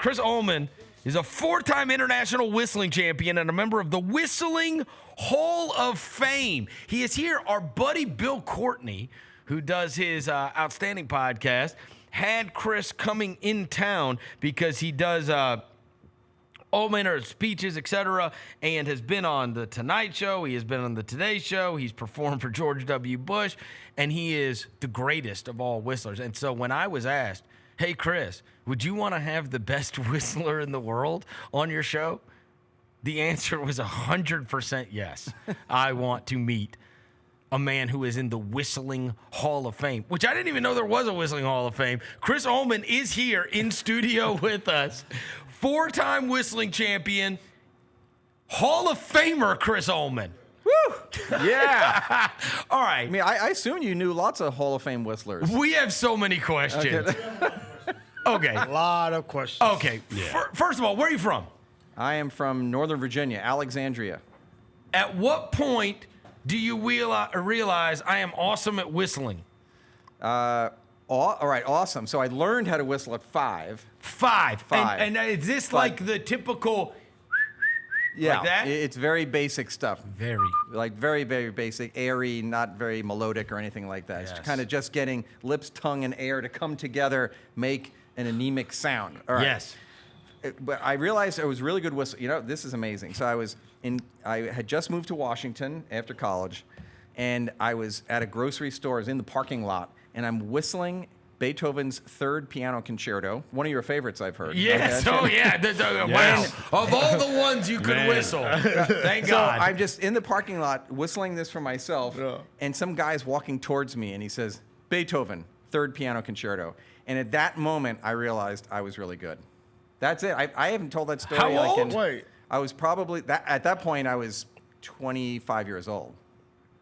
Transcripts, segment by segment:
Chris Ullman is a 4-time international whistling champion and a member of the Whistling Hall of Fame. He is here. Our buddy Bill Courtney, who does his outstanding podcast, had Chris coming in town because he does all manner of speeches, etc., and has been on The Tonight Show. He has been on The Today Show. He's performed for George W. Bush, and he is the greatest of all whistlers. And so when I was asked, hey, Chris, would you want to have the best whistler in the world on your show? The answer was 100% yes. I want to meet a man who is in the Whistling Hall of Fame, which I didn't even know there was a Whistling Hall of Fame. Chris Ullman is here in studio with us. 4-time whistling champion, Hall of Famer Chris Ullman. Woo! Yeah. All right. I mean, I assume you knew lots of Hall of Fame whistlers. We have so many questions. Okay. A lot of questions. Okay. Yeah. First of all, where are you from? I am from Northern Virginia, Alexandria. At what point do you realize I am awesome at whistling? All right, awesome. So I learned how to whistle at 5. 5. And is this like the typical... Yeah, like that? It's very basic stuff. Very. Like very, very basic, airy, not very melodic or anything like that. Yes. It's kind of just getting lips, tongue, and air to come together, make an anemic sound. All right. Yes. But I realized I was really good whistle. You know, this is amazing. So I had just moved to Washington after college, and I was at a grocery store. I was in the parking lot, and I'm whistling Beethoven's Third Piano Concerto, one of your favorites, I've heard. Yes, Okay. oh yeah. Wow. Of all the ones you could whistle, thank God. So I'm just in the parking lot whistling this for myself, and some guy's walking towards me, and he says, Beethoven, Third Piano Concerto. And at that moment, I realized I was really good. That's it. I haven't told that story. How old? Wait. I was probably, at that point, I was 25 years old.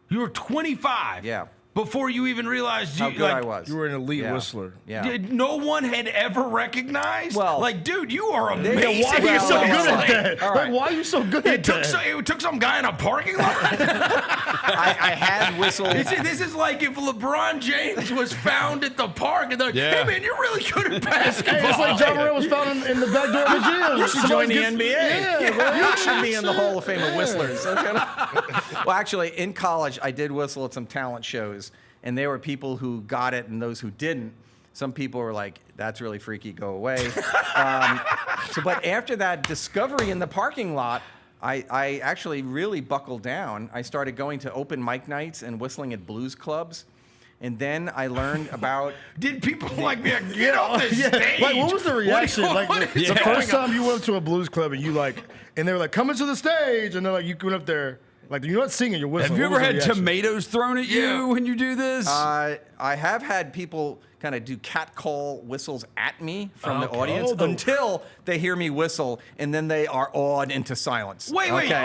You were 25? Yeah. Before you even realized How good I was. You were an elite whistler. Yeah. No one had ever recognized? Well, like, dude, you are amazing. Why are you so Well, good at that? all right. Like, why are you so good at that? It took some guy in a parking lot? I had whistled. This is like if LeBron James was found at the park and they're like, hey, man, you're really good at basketball. Hey, it's like John Morant was found in the back door of the gym. You should join the NBA. Yeah, You should be in the Hall of Fame of whistlers. Okay? Well, actually, in college, I did whistle at some talent shows, and there were people who got it and those who didn't. Some people were like, that's really freaky, go away. But after that discovery in the parking lot, I actually really buckled down. I started going to open mic nights and whistling at blues clubs. And then I learned about... Did people like me get off the stage? Like, what was the reaction? The first going on? time you went to a blues club and and they were like, coming to the stage, and they're like, you went up there, like, you're not singing, you're whistling. Have you What ever was the had reaction? tomatoes thrown at you when you do this? I have had people kind of do catcall whistles at me from the audience until they hear me whistle, and then they are awed into silence. Wait. Okay.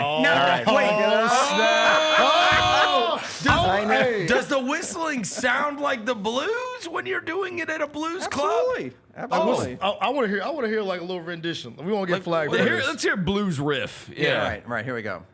Does the whistling sound like the blues when you're doing it at a blues club? Absolutely. I want to hear like a little rendition. We won't get flagged. for this. Let's hear blues riff. Yeah. Right, here we go.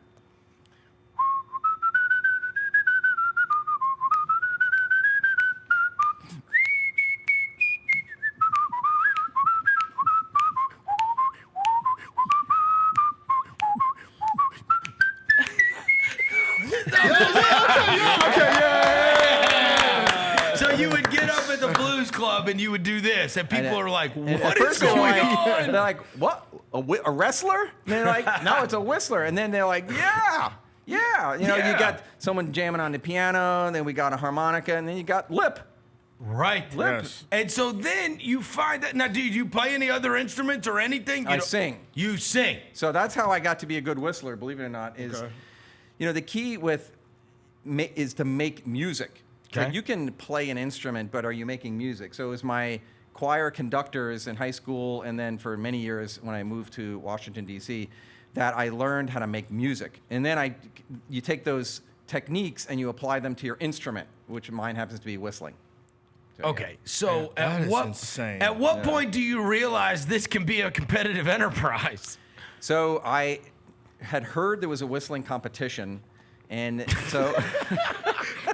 So you would get up at the blues club and you would do this, and people are like, And "What at is first they're going like, on?" They're like, what? A wrestler? And they're like, no, it's a whistler. And then they're like, yeah. You know, you got someone jamming on the piano, and then we got a harmonica, and then you got lip. Right. Yes. And so then you find that. Now, do you play any other instruments or anything? I sing. You sing. So that's how I got to be a good whistler, believe it or not, is, you know, the key is to make music. Okay. Like, you can play an instrument, but are you making music? So it was my choir conductors in high school, and then for many years when I moved to Washington, D.C., that I learned how to make music. And then you take those techniques and you apply them to your instrument, which mine happens to be whistling. So, Okay, so that at is what insane. at what point do you realize this can be a competitive enterprise? So I had heard there was a whistling competition, and so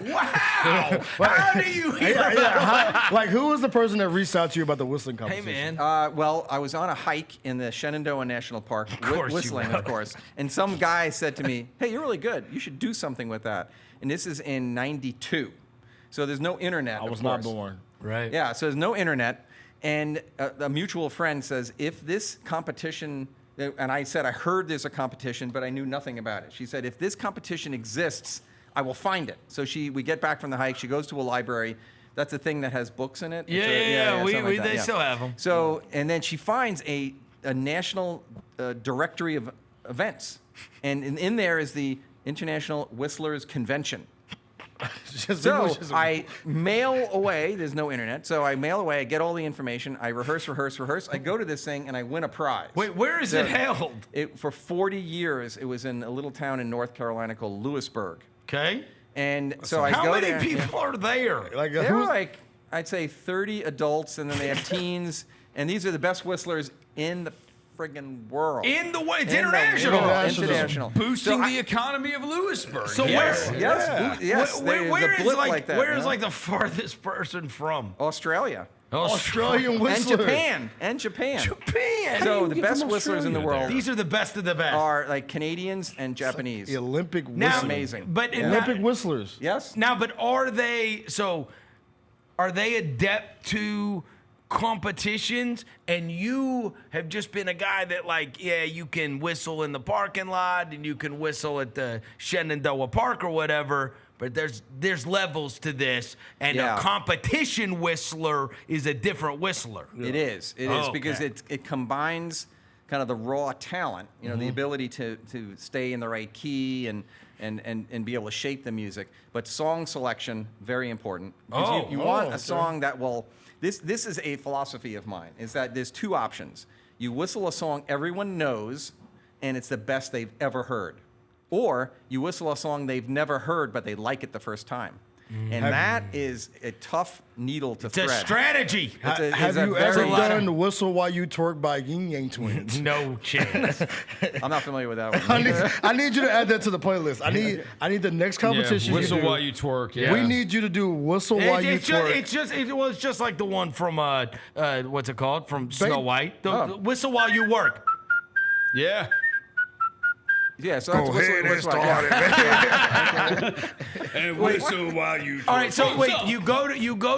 Wow. How do you hear about Like, who was the person that reached out to you about the whistling Hey, competition? man. Well, I was on a hike in the Shenandoah National Park, course you whistling, were. of course. And some guy said to me, "Hey, you're really good. You should do something with that." And this is in '92, so there's no internet. I was of not course. born. Right. Yeah, so there's no internet. And a mutual friend says, if this competition, and I said, I heard there's a competition, but I knew nothing about it. She said, if this competition exists, I will find it. So we get back from the hike. She goes to a library. That's a thing that has books in it. Yeah, something like that, they still have them. So, and then she finds a national directory of events. And in there is the International Whistlers Convention. So I mail away. There's no internet, so I mail away. I get all the information. I rehearse. I go to this thing and I win a prize. Wait, where is it held? For 40 years, it was in a little town in North Carolina called Lewisburg. Okay. And so I How go many there. people are there? Like, There were who's, like, I'd say 30 adults, and then they have teens, and these are the best whistlers in the friggin' world. In the way, it's In the international. world. International. Boosting So the economy of Lewisburg. So Yes, where? yes, Where there's a is blip like that, where you is know? like the farthest person from? Australia Australian and whistler. Japan. Japan. So the get best from whistlers in the Australia world These are the best of the best. are like Canadians and Japanese. The Olympic Now, whistler. amazing. But Yeah. Olympic whistlers. Yes. Now, but are they adept to competitions? And you have just been a guy that, like, yeah, you can whistle in the parking lot and you can whistle at the Shenandoah Park or whatever. But there's levels to this, and Yeah. a competition whistler is a different whistler. It is. It is Oh, because okay. it combines kind of the raw talent, you know, the ability to stay in the right key and be able to shape the music. But song selection, very important. Because you want okay. a song that will. This is a philosophy of mine. Is that there's two options. You whistle a song everyone knows, and it's the best they've ever heard, or you whistle a song they've never heard but they like it the first time. And that is a tough needle to It's a thread. strategy. Have you ever done Whistle While You Twerk by Yin Yang Twins? No chance. I'm not familiar with that one. I need you to add that to the playlist. I need the next competition. Whistle you do. while you twerk. Yeah. We need you to do Whistle While You Twerk. It's just like the one from what's it called, from Snow White. The Whistle While You Work. Yeah. Yeah, so that's Go whistle, ahead and whistle, start yeah. it. And whistle while you All right, so wait, you go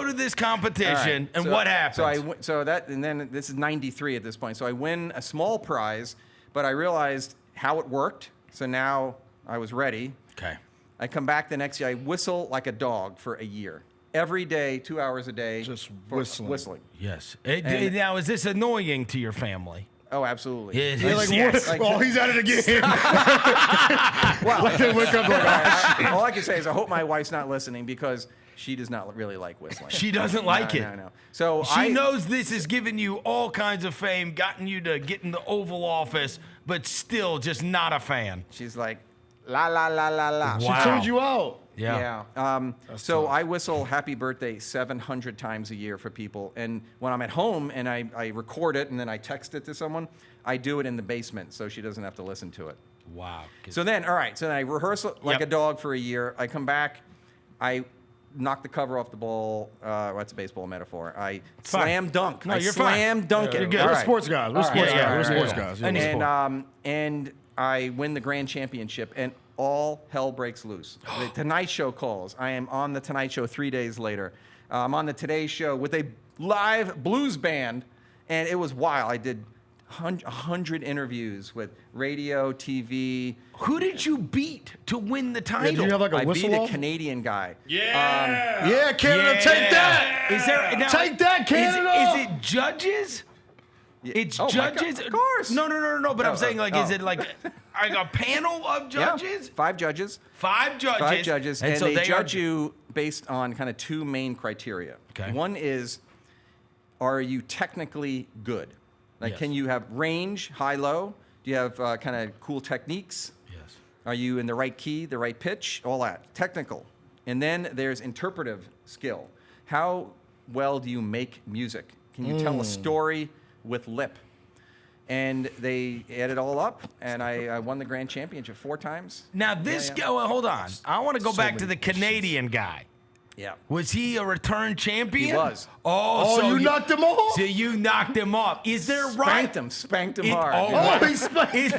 to this competition, All right, and so- what happens? And then this is '93 at this point. So I win a small prize, but I realized how it worked. So now I was ready. Okay. I come back the next year. I whistle like a dog for a year, every day, 2 hours a day, Just for whistling. Yes. And- Now, is this annoying to your family? Oh, absolutely. It You're is, like, yes. what? Oh, he's at it again. Well, Like they wake up like, all I can say is I hope my wife's not listening because she does not really like whistling. She doesn't like it. No. So She I knows this has given you all kinds of fame, gotten you to get in the Oval Office, but still just not a fan. She's like, la la la la la. she Wow. tuned you out. Yeah. So tough. I whistle Happy Birthday 700 times a year for people. And when I'm at home and I record it and then I text it to someone, I do it in the basement so she doesn't have to listen to it. Wow. So then, all right, so then I rehearse it like Yep. a dog for a year. I come back, I knock the cover off the ball. What's a baseball metaphor? I slam dunk. No, I you're fine. slam dunk it. You're good. All We're right. sports guys. We're All sports right, guys. yeah, We're yeah, sports yeah. guys. Yeah. Any sport. And I win the grand championship, and all hell breaks loose. The Tonight Show calls. I am on the Tonight Show 3 days later. I'm on the Today Show with a live blues band, and it was wild. I did 100 interviews with radio, TV. Who did you beat to win the Yeah, title? do you have like a I whistle beat a off? Canadian guy. Yeah, Canada, Yeah. take that. Is there now, Take that, Canada. Is it judges? It's Oh, my God, judges. of course. No. But I'm saying, like, is oh. it like a panel of Yeah, judges? 5 judges. 5 judges. 5 judges, and so they are- judge you based on kind of 2 main criteria. Okay. One is, are you technically good? Like, Yes. can you have range, high, low? Do you have kind of cool techniques? Yes. Are you in the right key, the right pitch? All that. Technical. And then there's interpretive skill. How well do you make music? Can you tell a story with lip? And they added it all up, and I won the grand championship 4 times. Now this Yeah, guy, well, hold on. I want to go back to many the Canadian guy. Yeah. Was he a return champion? He was. Oh, Oh, so you knocked him off? So you knocked him off. Is there Spanked him It- hard. oh, Yeah. Oh, he spanked Is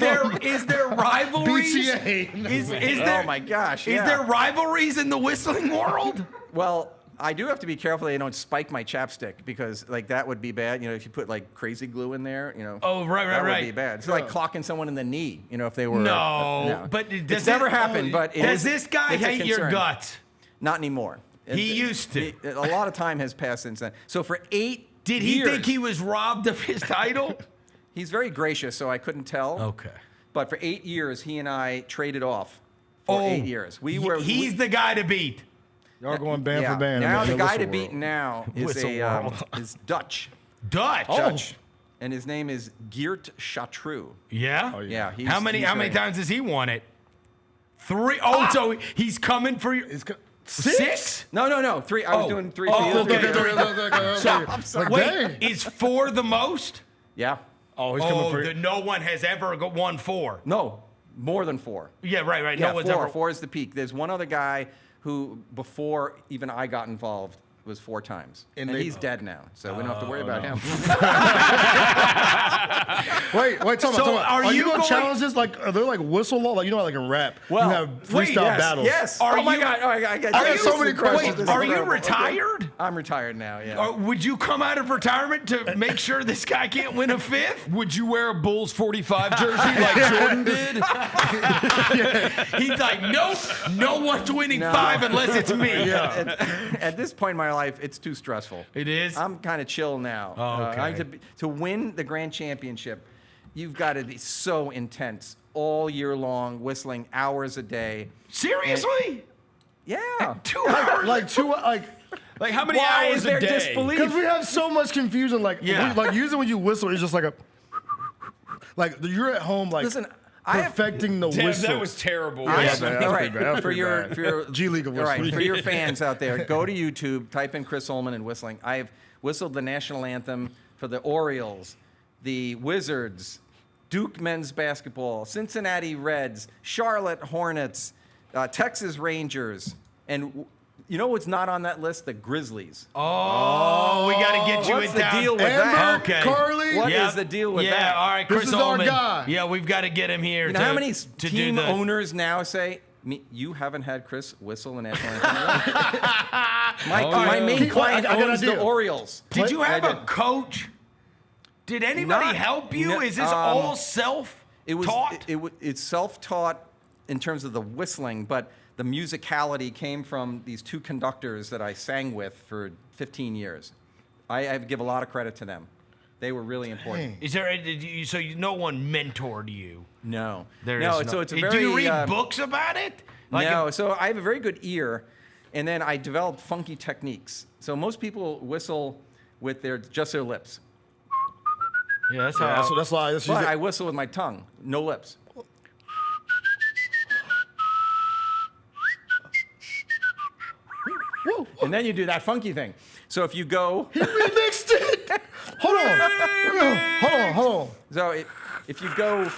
him. there rivalries? BCA. Is Oh there? my gosh. Is yeah. there rivalries in the whistling world? Well, I do have to be careful they don't spike my chapstick because like that would be bad. You know, if you put like crazy glue in there, you know. Oh, right, that right. would be bad. It's like clocking someone in the knee. You know, if they were. No, but does it's never happened. But it does is- this guy it's a hate your concern. guts? Not anymore. He used to. A lot of time has passed since then. So for 8 Did he years, think he was robbed of his title? He's very gracious, so I couldn't tell. Okay. But for 8 years, he and I traded off. For 8 years, He's the guy to beat. Y'all going band yeah. for band. Now in the guy to whistle beat world. now is Whistle world. is Dutch. Dutch. Dutch. And his name is Geert Chartreux. Yeah. Oh, Yeah. He's, How many he's how many very- times has he won it? 3. Oh, so he's coming for you. It's co- 6? No. 3. I was Oh. doing 3 Oh, for you. okay. 3 for you. I'm sorry. Wait, is 4 the most? Yeah. Oh, he's coming Oh, for you. no one has ever won 4. No, more than 4. Yeah, right. Yeah, No one's 4. ever. 4 is the peak. There's one other guy who, before even I got involved, was 4 times. And And they- he's dead now, so we don't have to worry about him. Wait, tell me. So Are are you you going going- to challenge this? Like, are there like whistle law? Like, you know, like in rap, you have wait, freestyle yes, battles. Yes. Are oh my you- God. Oh, I got I got so many questions. Wait, This is are you incredible. retired? I'm retired now, yeah. Or would you come out of retirement to make sure this guy can't win a 5th? Would you wear a Bulls 45 jersey like Jordan did? He's like, nope, no one's winning No. 5 unless it's me. At this point in my life, it's too stressful. It is? I'm kind of chill now. Oh, okay. To win the grand championship, you've got to be so intense all year long, whistling hours a day. Seriously? Yeah. 2 hours? Like two, like, Like how many Why hours is there a day? disbelief? because we have so much confusion. Like, Yeah. like usually when you whistle, it's just like a, like you're at home, like Listen, I have- perfecting the Damn, whistle. that was terrible. I Yeah, have- man, that was all pretty right, bad. That was for pretty your, bad. for your G League of all right, whistling. for your fans out there, go to YouTube, type in Chris Ullman and whistling. I have whistled the national anthem for the Orioles, the Wizards, Duke men's basketball, Cincinnati Reds, Charlotte Hornets, Texas Rangers, and you know what's not on that list? The Grizzlies. Oh, we got to get you What's in the town. deal with Amber, that? Okay. Carly. What Yeah. is the deal with yeah, that? all right, This Chris is our Ullman. guy. Yeah, we've got to get him here. You know to, how many to team do the, owners now say, you haven't had Chris whistle the national anthem yet?" My main Keep- client I got an owns the idea. Orioles. Did you have I a did. coach? Did anybody Not- help you? no, Is this all self-taught? It was it's self-taught in terms of the whistling, but the musicality came from these 2 conductors that I sang with for 15 years. I give a lot of credit to them. They were really important. Is there? No one mentored you? No, There no. is So it's a Do very you read books about it? no. So I have a very good ear, and then I developed funky techniques. So most people whistle with just their lips, Yeah, that's Yeah, how. that's why. That's but usually- I whistle with my tongue, no lips. Whoa. And then you do that funky thing. So if you go, remixed it. Hold on. Hold on. so if you go,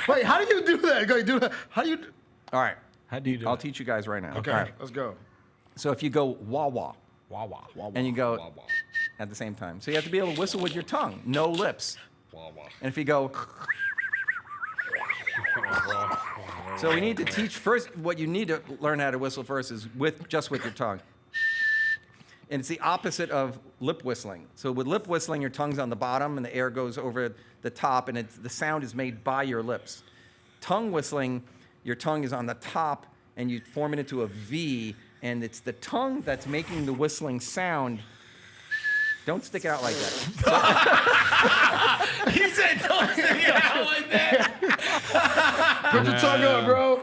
Wait. How do you do that? Go do that. How do you? all right, How do you do I'll it? teach you guys right now. Okay, All right. let's go. So if you go wah wah, Wah wah. and you go at the same time, so you have to be able to whistle with your tongue, no lips. And if you go, so we need to teach first. What you need to learn how to whistle first is just with your tongue. And it's the opposite of lip whistling. So with lip whistling, your tongue's on the bottom and the air goes over the top, and the sound is made by your lips. Tongue whistling, your tongue is on the top, and you form it into a V, and it's the tongue that's making the whistling sound. Don't stick it out like that. He said, "Don't stick it out like that." Put your tongue up, bro.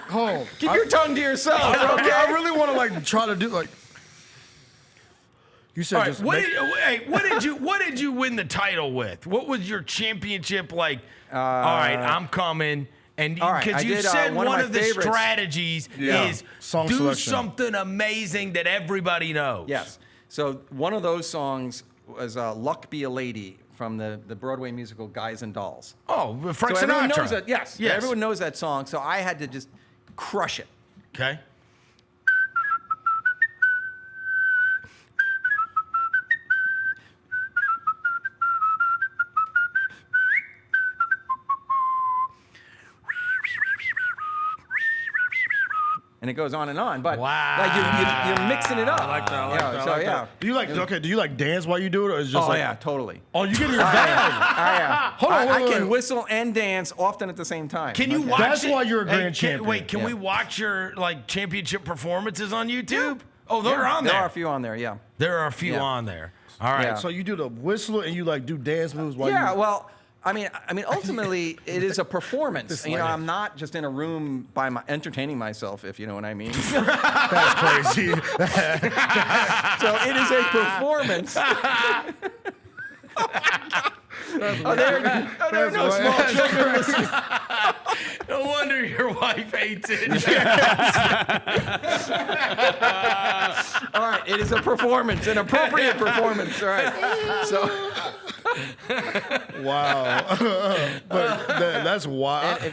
Home. Keep your tongue to yourself. I really want to like try to do like. You said All right, just what make- what did you win the title with? What was your championship like? All right, I'm coming. And all right, I because you did, said one of one my of the favorites. strategies Yeah. is Song do selection. something amazing that everybody knows. Yes. So one of those songs was "Luck Be a Lady" from the Broadway musical Guys and Dolls. Oh, Frank So Sinatra. everyone knows that. Yes, everyone knows that song. So I had to just crush it. Okay. And it goes on and on, but Wow. like you're mixing it up. I like that. I like Yeah, that. I so, like yeah. that. Do you like Do you like dance while you do it, or is it just Oh like? yeah, totally. Oh, you get in your bag. Hold on, I wait, can wait. whistle and dance often at the same time. Can you Okay. watch That's it? why you're a Hey, grand champion. Wait, can Yeah. we watch your like championship performances on YouTube? Oh, they're on there. There are a few on there. Yeah. There are a few Yeah. on there. All right. Yeah. So you do the whistle and you like do dance moves while Yeah, you. well, I mean, ultimately, it is a performance. This You know, lady. I'm not just in a room entertaining myself, if you know what I mean. That's crazy. So it is a performance. There are no That's small right. children listening. No wonder your wife hates it. All right, it is a performance, an appropriate performance. All right. So Wow. But that's wild.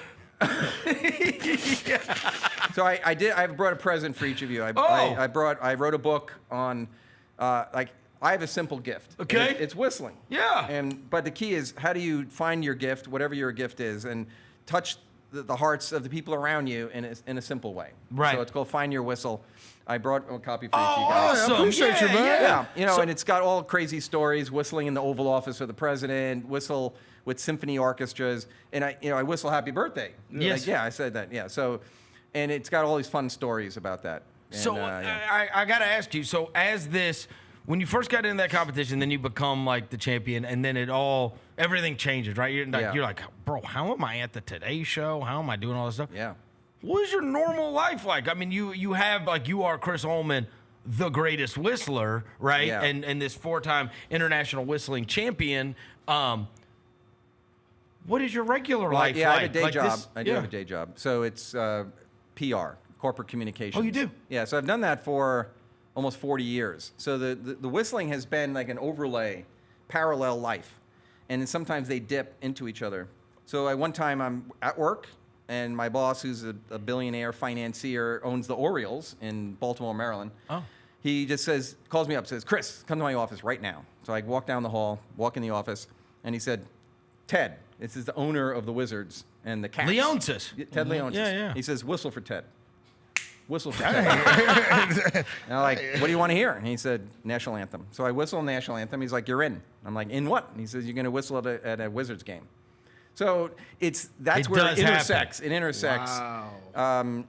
So I brought a present for each of you. I wrote a book on, I have a simple gift. And Okay. it's whistling. Yeah. But the key is, how do you find your gift, whatever your gift is, and touch the hearts of the people around you in a simple way. Right. So it's called Find Your Whistle. I brought a copy for each Oh, of you guys. awesome. I appreciate you, man. Yeah, you know, So- and it's got all crazy stories: whistling in the Oval Office for the president, whistle with symphony orchestras, and I whistle "Happy Birthday." Yes. Like, yeah, I said that. Yeah, so, and it's got all these fun stories about that. And, So yeah. I got to ask you. So when you first got into that competition, then you become like the champion, and then everything changes, right? You're like, bro, how am I at the Today Show? How am I doing all this stuff? Yeah. What is your normal life like? I mean, you have you are Chris Ullman, the greatest whistler, right? Yeah. And this 4-time international whistling champion. What is your regular life Yeah, like? I have a day Like job. this- I do yeah. have a day job. So it's PR, corporate communications. Oh, you do? Yeah, so I've done that for almost 40 years. So the whistling has been like an overlay, parallel life. And then sometimes they dip into each other. So at one time I'm at work, and my boss, who's a billionaire financier, owns the Orioles in Baltimore, Maryland. Oh. He just calls me up, says, "Chris, come to my office right now." So I walk down the hall, walk in the office, and he said, "Ted, this is the owner of the Wizards and the Cats." Leonsis. Ted Leonsis. Yeah, yeah. He says, "Whistle for Ted. Whistle for Ted." And I'm like, "What do you want to hear?" And he said, "National Anthem." So I whistle national anthem. He's like, "You're in." I'm like, "In what?" And he says, "You're going to whistle at a Wizards game." So that's It where does it happen. intersects. It intersects. Wow.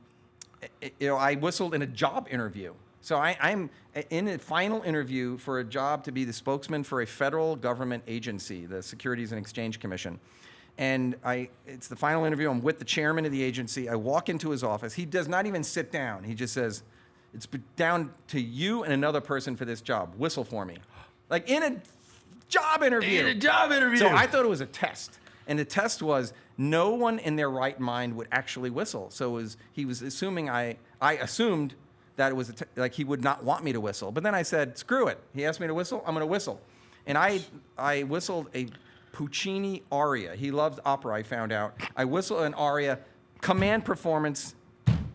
I whistled in a job interview. So I'm in a final interview for a job to be the spokesman for a federal government agency, the Securities and Exchange Commission. And it's the final interview. I'm with the chairman of the agency. I walk into his office. He does not even sit down. He just says, "It's down to you and another person for this job. Whistle for me." Like in a job interview. In a job interview. So I thought it was a test. And the test was no one in their right mind would actually whistle. So he was assuming I assumed that it was like he would not want me to whistle. But then I said, screw it. He asked me to whistle, I'm going to whistle. And I whistled a Puccini aria. He loved opera, I found out. I whistled an aria, command performance,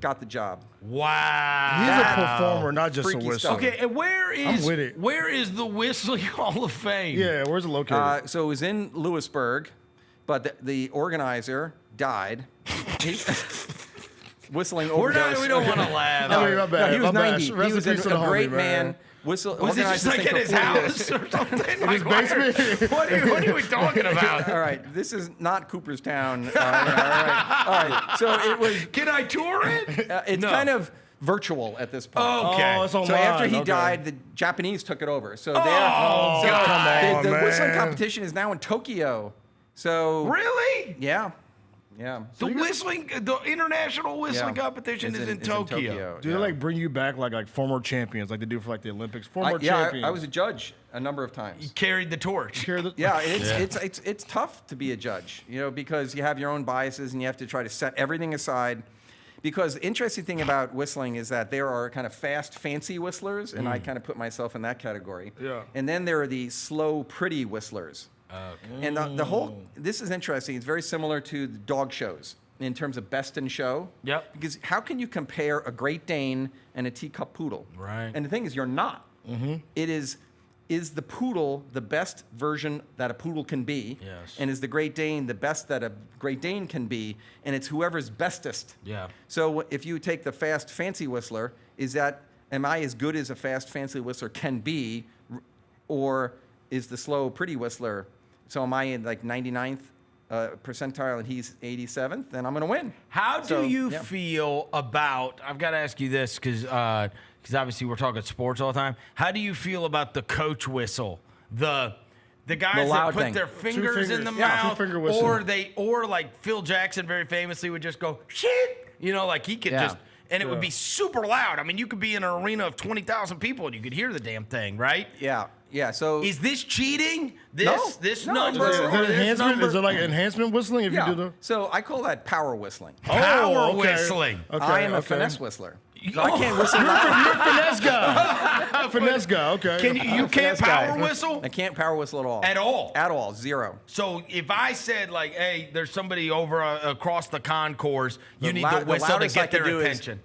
got the job. Wow. He's a performer, not just a Freaky whistler. stuff. Okay, and where with it. is the Whistling Hall of Fame? Yeah, where's it located? So it was in Lewisburg, but the organizer died. Whistling overdose. We don't want to laugh. I mean, my bad. No, he was my bad. 90. Rest He was in peace to the a great homie, man. Was it organized just this like thing in for his 40 years. house or something? In his basement? What are we talking about? All right, this is not Cooperstown. All right. So it was. Can I tour it? It's No. kind of virtual at this point. Okay. Oh, it's online. So after he Okay. died, the Japanese took it over. So Oh, come on, the man. whistling competition is now in Tokyo. So Really? yeah. The international whistling Yeah. competition It's is in Tokyo. Do they like bring you back like former champions, like they do for like the Olympics? Former Yeah, champions. I was a judge a number of times. Carried the torch. Hear the- Yeah, it's tough to be a judge, because you have your own biases and you have to try to set everything aside. Because the interesting thing about whistling is that there are kind of fast, fancy whistlers, and I kind of put myself in that category. Yeah. And then there are the slow, pretty whistlers. Okay. And the whole, this is interesting. It's very similar to the dog shows in terms of best in show. Yep. Because how can you compare a Great Dane and a teacup poodle? Right. And the thing is, you're not. It is the poodle the best version that a poodle can be? Yes. And is the Great Dane the best that a Great Dane can be? And it's whoever's bestest. Yeah. So if you take the fast, fancy whistler, am I as good as a fast, fancy whistler can be, or is the slow, pretty whistler? So am I in like 99th percentile and he's 87th? Then I'm going to win. How do you yeah. feel about? I've got to ask you this because obviously we're talking sports all the time. How do you feel about the coach whistle? The guys that loud put thing. their fingers in the Yeah, mouth, two-finger whistle. or like Phil Jackson very famously would just go shit. You know, like he could Yeah. just. And it would be super loud. I mean, you could be in an arena of 20,000 people and you could hear the damn thing, right? Yeah. Yeah. So Is this cheating? This No, number? Is or there this enhancement? number? Is there like enhancement whistling if yeah. you do the? So I call that power whistling. Power okay. whistling. Okay, I am a okay. finesse whistler. So I can't whistle. You're a finesse guy. Finesse guy. Okay. Can you can't finesse guy. power whistle? I can't power whistle at all. At all? At all. Zero. So if I said like, "Hey, there's somebody over across the concourse, you The need lou- to the whistle to loudest I get could their do is- attention."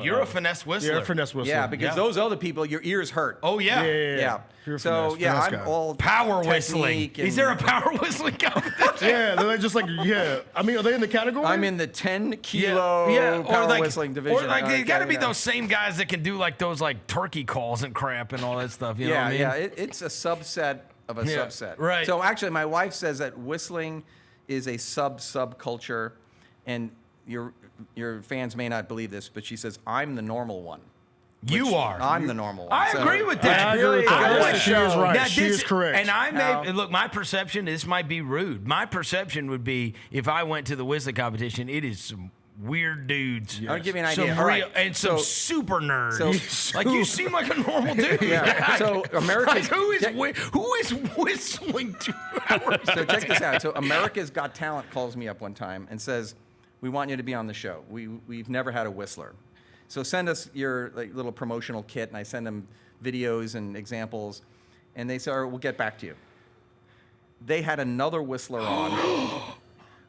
You're a finesse whistler. Yeah, finesse whistling. Yeah, because Yeah. those other people, your ears hurt. Oh yeah. Yeah. You're a So finesse- yeah, finesse I'm guy. all Power whistling. technique Is and- there a power whistling competition? Yeah, they're just like I mean, are they in the category? I'm in the 10 kilo power whistling division. Or like they got to be you know. those same guys that can do like those like turkey calls and crap and all that stuff. You know what I mean? It's a subset of a Yeah, subset. right. So actually, my wife says that whistling is a subculture, and your fans may not believe this, but she says I'm the normal one. You are. I'm the normal one. I So- agree with that. I agree with that. I Yeah, like she is right. Now, She this- is correct. And I Now- may look. My perception. This might be rude. My perception would be if I went to the whistling competition, it is some weird dudes. I'll give you an Some idea. All real, right. and some So- super nerds. so- like you seem like a normal dude. Yeah. So America's Like, who is whistling 2 hours? So check this out. So America's Got Talent calls me up one time and says, "We want you to be on the show. We've never had a whistler. So send us your like little promotional kit." And I send them videos and examples, and they say, "All right, we'll get back to you." They had another whistler on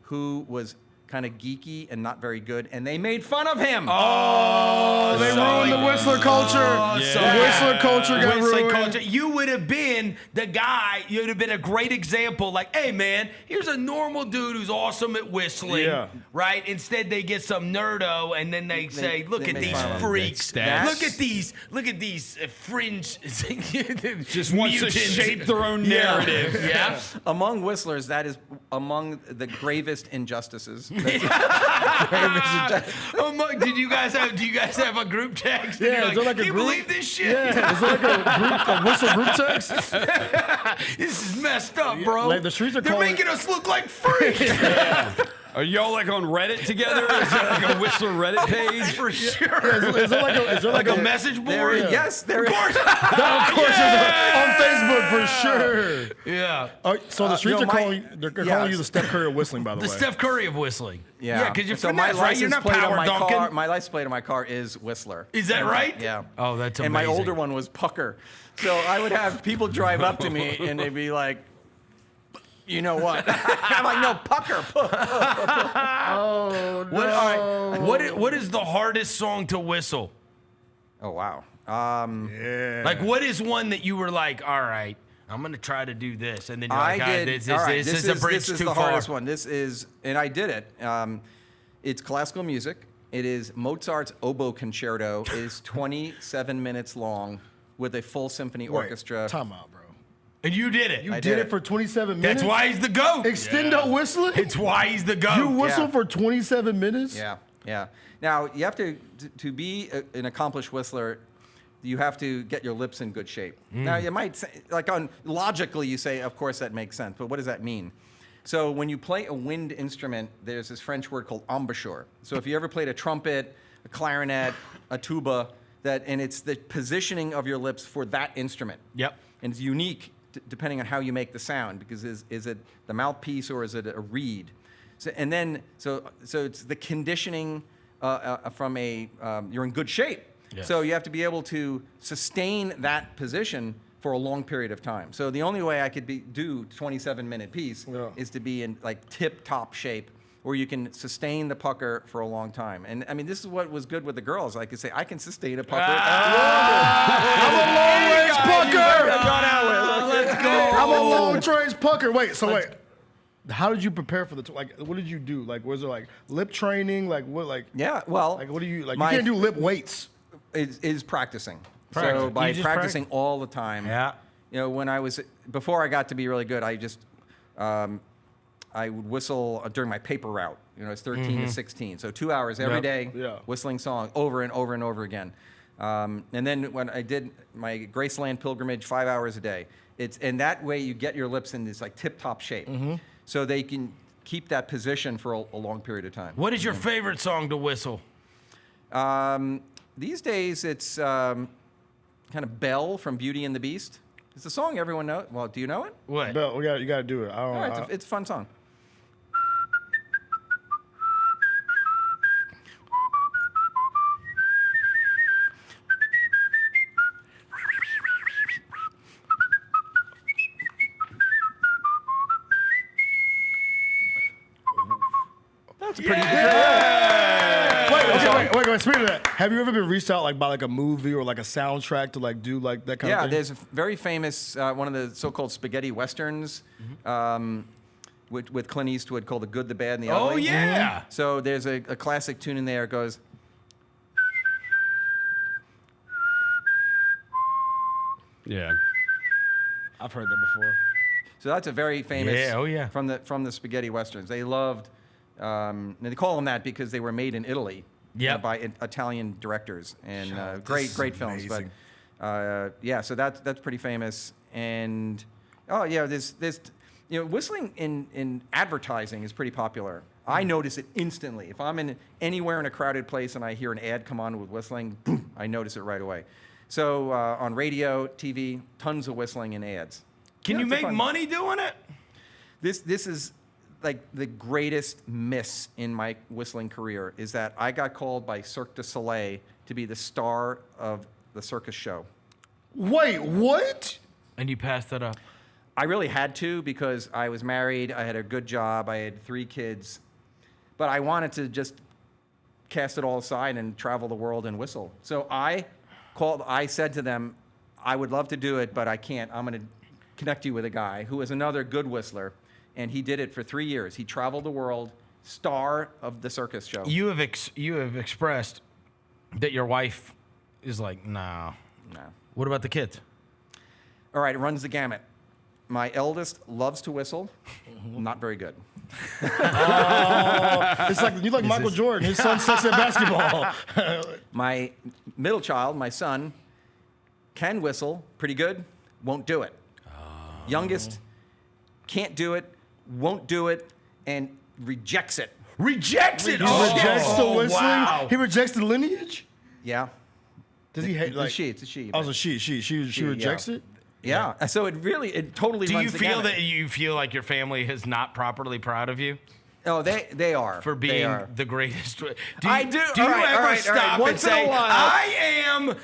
who was kind of geeky and not very good, and they made fun of him. Oh, They ruined the whistler culture. yeah. The whistler culture got Whistling ruined. culture. You would have been the guy. You would have been a great example. Like, hey man, here's a normal dude who's awesome at whistling. Yeah. Right. Instead, they get some nerdo, and then they say, "Look they at make these fun of him. freaks. That's- Look at these fringe." Just wants to mutants." shape their own narrative. Yeah. Among whistlers, that is among the gravest injustices. Do you guys have a group text? And Yeah, you're is there like a "Can you group?" believe this shit? Yeah, is there like a whistle group text? This is messed up, bro. like the streets are They're calling- making us look like freaks. Are y'all like on Reddit together? Is there like a Whistler Reddit page? For sure. Is there like Like a message board? Yes, there Of is. course. Of course, on Facebook for sure. Yeah. So the streets no, are calling. my- They're yeah, calling you the Steph Curry of whistling, by the The way. Steph Curry of whistling. Yeah, because you're so finesse, my right? You're license not plate power on my dunking. car. My license plate on my car is Whistler. Is that right? Yeah. Oh, that's amazing. And my older one was Pucker. So I would have people drive up to me and they'd be like, "You know what?" I'm like, "No, Pucker." Oh no! What, all right, what is the hardest song to whistle? Oh wow. Yeah. Like, what is one that you were like, all right, I'm going to try to do this. And then you're like, this all right, is a bridge this is too the far. hardest one. This is, and I did it. It's classical music. It is Mozart's Oboe Concerto. It is 27 minutes long with a full symphony Wait, orchestra. time out, bro. And you did it. You I did did it it. for 27 minutes. That's why he's the GOAT. Extendo whistling. It's why he's the GOAT. You whistle Yeah. for 27 minutes. Yeah, yeah. Now you have to be an accomplished whistler. You have to get your lips in good shape. Now you might say, logically, you say, of course that makes sense. But what does that mean? So when you play a wind instrument, there's this French word called embouchure. So if you ever played a trumpet, a clarinet, a tuba, and it's the positioning of your lips for that instrument. Yep. And it's unique depending on how you make the sound, because is it the mouthpiece or is it a reed? So it's the conditioning from you're in good shape. Yes. So you have to be able to sustain that position for a long period of time. So the only way I could do 27-minute piece is to be in like tip-top shape, where you can sustain the pucker for a long time. And I mean, this is what was good with the girls. I could say, I can sustain a pucker. I'm a long-range pucker. Let's go. I'm a long-range pucker. Wait. How did you prepare for what did you do? Like, was there like lip training? Like what? Like Yeah, well, what do you like? You can't do lip weights. is practicing. Practice. So by You just practicing all the time. Yeah. You know, before I got to be really good, I would whistle during my paper route. You know, it's 13 to 16. So 2 hours every day, whistling songs over and over and over again. And then when I did my Graceland pilgrimage, 5 hours a day. And that way you get your lips in this like tip-top shape. So they can keep that position for a long period of time. What is your favorite song to whistle? These days it's kind of Belle from Beauty and the Beast. It's a song everyone knows. Well, do you know it? What? Bell, you got to do it. I don't know. It's a fun song. That's pretty Wait. Speaking of that, have you ever been reached out like by like a movie or like a soundtrack to like do like that kind of thing? Yeah, there's a very famous one of the so-called spaghetti westerns with Clint Eastwood called "The Good, the Bad, and the Ugly." Oh yeah. So there's a classic tune in there. It goes. Yeah. I've heard that before. So that's a very famous. Yeah, oh, yeah. From the spaghetti westerns. They loved. And they call them that because they were made in Italy. Yep. By Italian directors and great films. amazing. But yeah, so that's pretty famous. And there's whistling in advertising is pretty popular. I notice it instantly. If I'm anywhere in a crowded place and I hear an ad come on with whistling, boom, I notice it right away. So on radio, TV, tons of whistling in ads. Can you it's a make fun- money doing it? This is like the greatest miss in my whistling career is that I got called by Cirque du Soleil to be the star of the circus show. Wait, what? And you passed it up. I really had to because I was married, I had a good job, I had 3 kids, but I wanted to just cast it all aside and travel the world and whistle. So I said to them, I would love to do it, but I can't. I'm going to connect you with a guy who is another good whistler. And he did it for 3 years. He traveled the world, star of the circus show. You have expressed that your wife is like, no. No. What about the kids? All right, it runs the gamut. My eldest loves to whistle, not very good. It's like you like Michael Jordan. His son sucks at basketball. My middle child, my son, can whistle pretty good, won't do it. Youngest can't do it, won't do it, and rejects it. Rejects it. He rejects the whistling. Wow. He rejects the lineage. Yeah. Does he hate It's like? a she. It's a she. Oh, it's a she. She rejects it. Yeah. So it totally Do runs you the feel gamut. that you feel like your family is not properly proud of you Oh, they are. for They being are. the greatest? Do I do. Do you All right, ever all right. stop and Once in a say, while. "I am the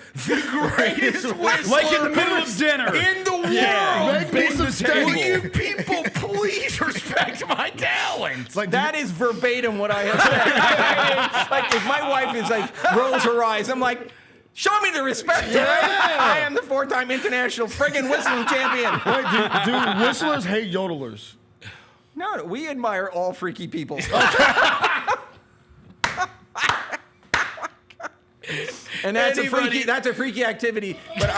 greatest whistler Like in the middle of dinner. in the world"? Make me some Will steak. you people please respect my talent? Like That is verbatim what I have said. Like if my wife is like rolls her eyes, I'm like, show me the respect. all right? I am the 4-time international friggin' whistling champion. Wait, do whistlers hate yodelers? No, we admire all freaky people. And that's a freaky activity. But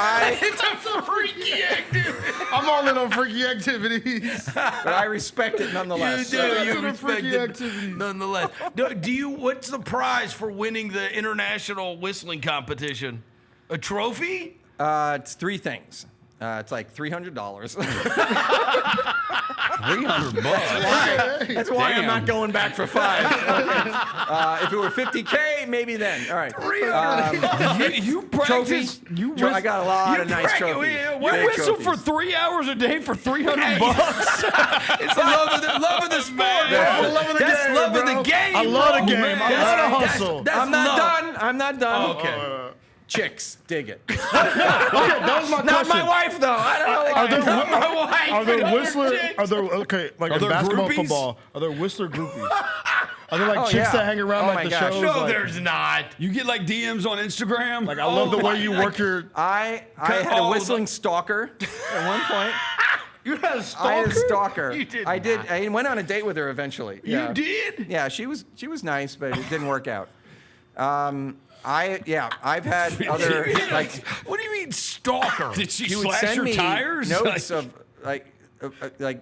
It's a freaky activity. I'm all in on freaky activities. I respect it nonetheless. You That's you a respect freaky it activity. nonetheless. Do you? What's the prize for winning the international whistling competition? A trophy? It's 3 things. It's like $300. $300. That's why I'm not going back for 5. If it were $50K, maybe then. All right. You practice. I got a lot of nice trophies. You Big whistle trophies. for 3 hours a day for $300 bucks. It's the love of the sport. That's the love of the That's game, love of bro. the game. I love the bro. game. I love the hustle. That's I'm not love. done. I'm not done. Oh, okay. Chicks, dig it. Okay, that was my Not question. my wife though. I don't know. Are there, My wife. are there Whistler? Are there like in there basketball, groupies? football? Are there Whistler groupies? Are there like Oh, chicks yeah. that hang around Oh, like my the gosh. shows? No, like, there's not. You get like DMs on Instagram. Like I love the way you work your. I had a whistling stalker at one point. You had a stalker. I had a stalker. You did I did. not. I went on a date with her eventually. You Yeah. did? Yeah, she was nice, but it didn't work out. I've had other like What do you mean stalker? Did she she would slash send your me tires? notes of like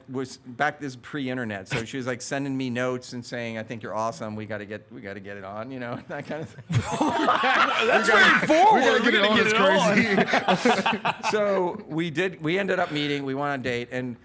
was back this pre-internet, so she was like sending me notes and saying, "I think you're awesome. We got to get it on," you know, that kind of thing. That's very forward. We gotta get it on. It's crazy. So we ended up meeting. We went on a date, and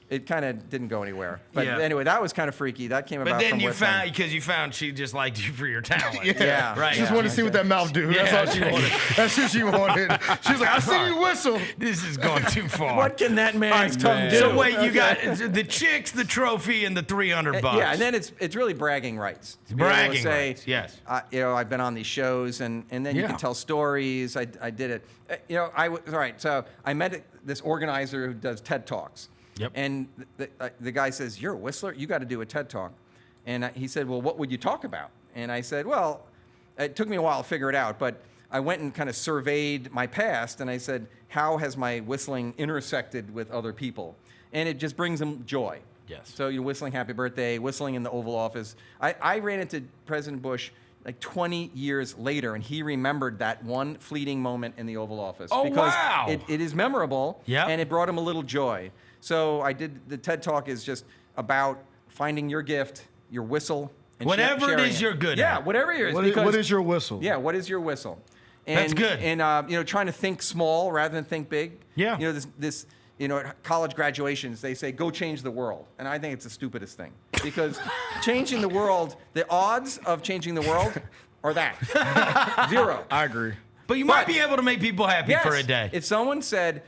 it kind of didn't go anywhere. But Yeah. anyway, that was kind of freaky. That came about But then from you whistling. found she just liked you for your talent. Yeah. Right. She just wanted to see what that mouth do. That's Yeah. all she wanted. That's what she wanted. She was like, I see you whistle. This is going too far. What can that man's tongue man. do? So wait, you got the chicks, the trophy, and the $300 bucks. Yeah, and then it's really bragging rights. To be able to Bragging say, rights, yes. I've been on these shows, and then you Yeah. can tell stories. I did it. All right. So I met this organizer who does TED Talks. Yep. And the guy says, "You're a whistler. You got to do a TED Talk." And he said, "Well, what would you talk about?" And I said, "Well, it took me a while to figure it out, but I went and kind of surveyed my past, and I said, how has my whistling intersected with other people? And it just brings them joy." Yes. So you're whistling Happy Birthday, whistling in the Oval Office. I ran into President Bush like 20 years later, and he remembered that one fleeting moment in the Oval Office. Oh, because wow. it is memorable, Yep. and it brought him a little joy. So the TED Talk is just about finding your gift, your whistle, and Whatever it sharing is you're good yeah, at. whatever it is. What is your whistle? Yeah, what is your whistle? And, That's good. And trying to think small rather than think big. Yeah. This at college graduations, they say, go change the world. And I think it's the stupidest thing. Because changing the world, the odds of changing the world are that. 0. I agree. But you might be able to make people happy for a day. If someone said,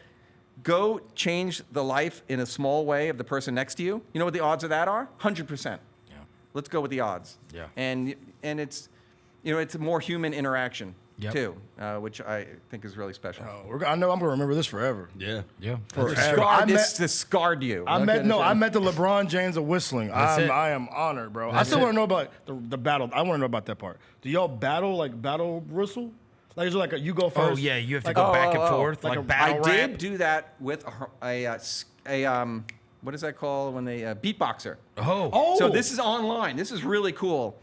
go change the life in a small way of the person next to you, you know what the odds of that are? 100%. Yeah. Let's go with the odds. Yeah. And it's, it's a more human interaction Yep. too, which I think is really special. I know I'm gonna remember this forever. Yeah. Yeah. Forever. I This scarred you. met the LeBron James of whistling. That's it. I am honored, bro. I still want to know about the battle. I want to know about that part. Do y'all battle whistle? Like is it like you go first? Oh yeah, you have to Like go a- back and forth like like a- battle I rap. did do that with a what is that called when they beatboxer. Oh. So this is online. This is really cool.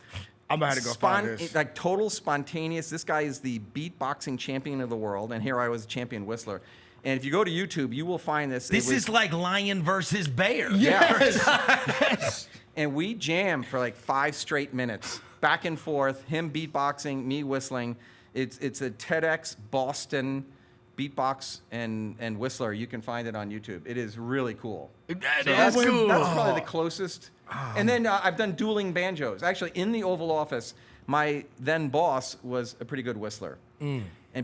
I'm gonna have to go find this. Like total spontaneous. This guy is the beatboxing champion of the world, and here I was champion whistler. And if you go to YouTube, you will find this. This is like lion versus bear. Yes. And we jammed for like 5 straight minutes, back and forth. Him beatboxing, me whistling. It's a TEDx Boston beatbox and whistler. You can find it on YouTube. It is really cool. That So is cool. That's probably the closest. And then I've done dueling banjos. Actually, in the Oval Office, my then boss was a pretty good whistler.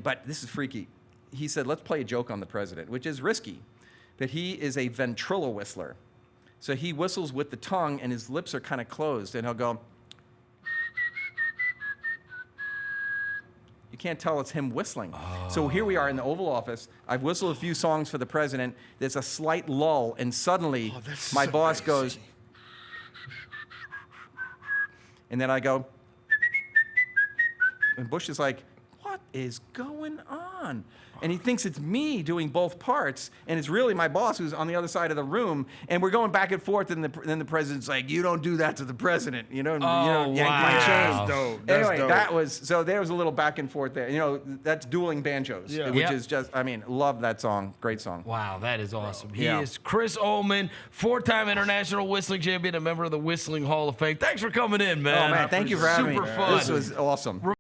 But this is freaky. He said, let's play a joke on the president, which is risky. But he is a ventrilo whistler. So he whistles with the tongue, and his lips are kind of closed. And he'll go, you can't tell it's him whistling. So here we are in the Oval Office. I've whistled a few songs for the president. There's a slight lull, and suddenly my boss goes, and then I go, and Bush is like, what is going on? And he thinks it's me doing both parts, and it's really my boss who's on the other side of the room, and we're going back and forth, and then the president's like, you don't do that to the president, yank my chain. That's dope. That's Anyway, dope. that was, so there was a little back and forth there. That's dueling banjos, Yeah. which Yep. is just, love that song. Great song. Wow, that is awesome. He Yeah. is Chris Ullman, 4-time international whistling champion, a member of the Whistling Hall of Fame. Thanks for coming in, man. Oh, man, thank you for having me. Super fun. This was awesome.